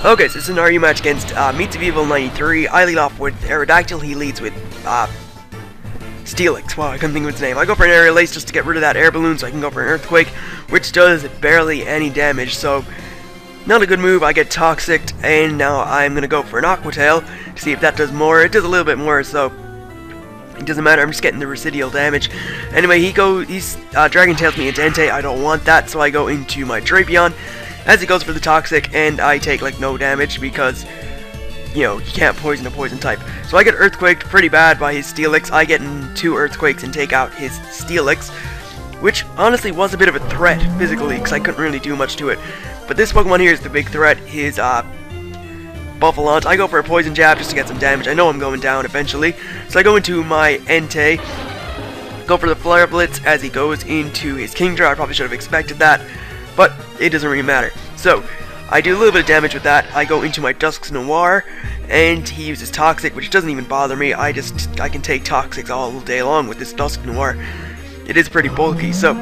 Okay, so this is an RU match against MeatsofEvil93. I lead off with Aerodactyl, he leads with Steelix. Wow, I couldn't think of its name. I go for an aerial ace just to get rid of that air balloon so I can go for an earthquake, which does barely any damage, so not a good move. I get toxic, and now I'm going to go for an Aqua Tail to see if that does more. It does a little bit more, so it doesn't matter. I'm just getting the residual damage. Anyway, he's Dragon Tails me into Entei. I don't want that, so I go into my Drapion as he goes for the toxic, and I take like no damage because, you know, you can't poison a poison type. So I get earthquaked pretty bad by his Steelix. I get in 2 earthquakes and take out his Steelix, which honestly was a bit of a threat physically because I couldn't really do much to it. But this Pokemon here is the big threat, his Buffalont. I go for a poison jab just to get some damage. I know I'm going down eventually, so I go into my Entei, go for the Flare Blitz as he goes into his Kingdra. I probably should have expected that, but it doesn't really matter. So I do a little bit of damage with that. I go into my Dusk Noir, and he uses Toxic, which doesn't even bother me. I can take Toxics all day long with this Dusk Noir. It is pretty bulky. So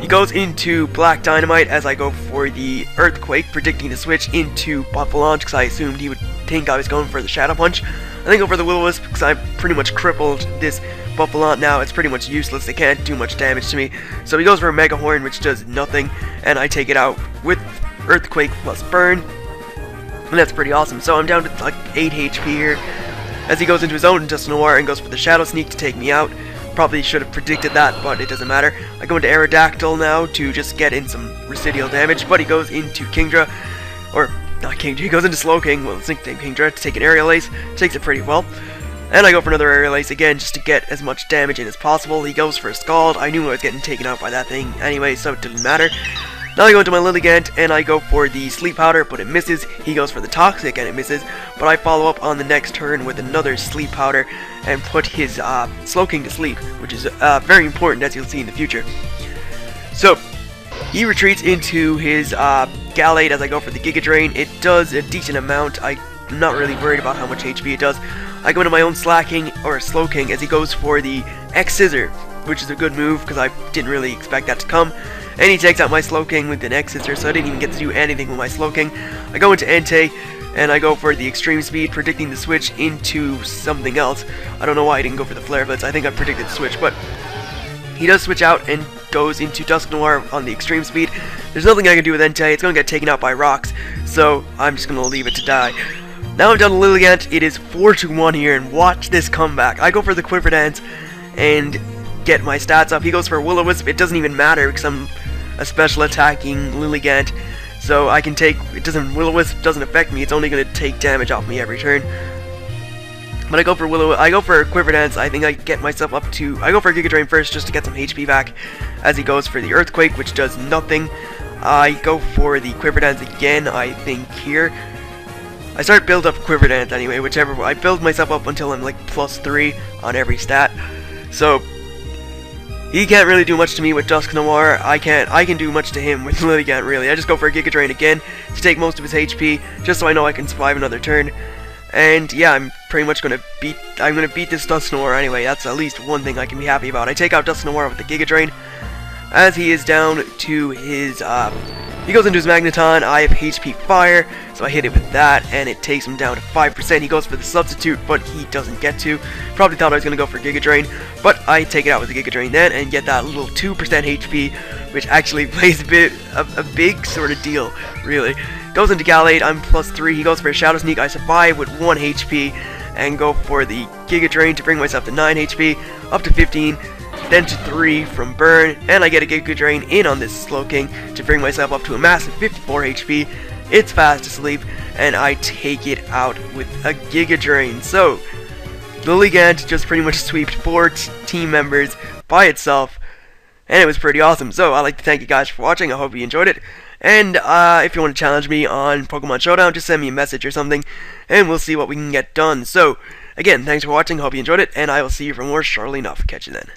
he goes into Black Dynamite as I go for the Earthquake, predicting to switch into Buffalont because I assumed he would think I was going for the Shadow Punch. I think go for the Will-O-Wisp because I've pretty much crippled this Buffalont now. It's pretty much useless. It can't do much damage to me. So he goes for a Mega Horn, which does nothing, and I take it out with Earthquake plus Burn, and that's pretty awesome. So I'm down to like 8 HP here as he goes into his own Dusk Noir and goes for the Shadow Sneak to take me out. Probably should have predicted that, but it doesn't matter. I go into Aerodactyl now to just get in some residual damage, but he goes into Kingdra, or not Kingdra, he goes into Slowking, well it's nicknamed Kingdra, to take an Aerial Ace, takes it pretty well. And I go for another Aerial Ace again just to get as much damage in as possible. He goes for a Scald. I knew I was getting taken out by that thing anyway, so it didn't matter. Now I go into my Lilligant and I go for the Sleep Powder, but it misses. He goes for the Toxic and it misses, but I follow up on the next turn with another Sleep Powder and put his Slowking to sleep, which is very important as you'll see in the future. So he retreats into his Gallade as I go for the Giga Drain. It does a decent amount. I'm not really worried about how much HP it does. I go into my own Slowking as he goes for the X-Scissor, which is a good move because I didn't really expect that to come. And he takes out my Slowking with an X-Scissor, so I didn't even get to do anything with my Slowking. I go into Entei, and I go for the Extreme Speed, predicting the switch into something else. I don't know why I didn't go for the Flare Blitz. I think I predicted the switch, but he does switch out and goes into Dusk Noir on the Extreme Speed. There's nothing I can do with Entei. It's going to get taken out by rocks, so I'm just going to leave it to die. Now I'm down to Lilligant. It is 4-1 here, and watch this comeback. I go for the Quiver Dance and get my stats up. He goes for a Will-O-Wisp. It doesn't even matter because I'm a special attacking Lilligant, so I can take it. Doesn't Will-O-Wisp doesn't affect me. It's only going to take damage off me every turn. But I go for I go for a Quiver Dance. I think I get myself up to. I go for a Giga Drain first just to get some HP back, as he goes for the Earthquake, which does nothing. I go for the Quiver Dance again. I think here I start build up Quiver Dance anyway. Whichever I build myself up until I'm like +3 on every stat. So he can't really do much to me with Dusk Noir. I can do much to him with Lilligant, really. I just go for a Giga Drain again to take most of his HP, just so I know I can survive another turn. And yeah, I'm pretty much gonna beat this Dusk Noir anyway. That's at least one thing I can be happy about. I take out Dusk Noir with the Giga Drain, as he is down to his he goes into his Magneton. I have HP Fire, so I hit it with that, and it takes him down to 5%. He goes for the Substitute, but he doesn't get to. Probably thought I was going to go for Giga Drain, but I take it out with the Giga Drain then, and get that little 2% HP, which actually plays a big sort of deal, really. Goes into Gallade, I'm +3. He goes for a Shadow Sneak. I survive with 1 HP, and go for the Giga Drain to bring myself to 9 HP, up to 15. Then to 3 from Burn, and I get a Giga Drain in on this Slowking to bring myself up to a massive 54 HP. It's fast asleep, and I take it out with a Giga Drain. So Lilligant just pretty much sweeped 4 team members by itself, and it was pretty awesome. So I'd like to thank you guys for watching. I hope you enjoyed it. And if you want to challenge me on Pokemon Showdown, just send me a message or something, and we'll see what we can get done. So again, thanks for watching. Hope you enjoyed it, and I will see you for more shortly enough. Catch you then.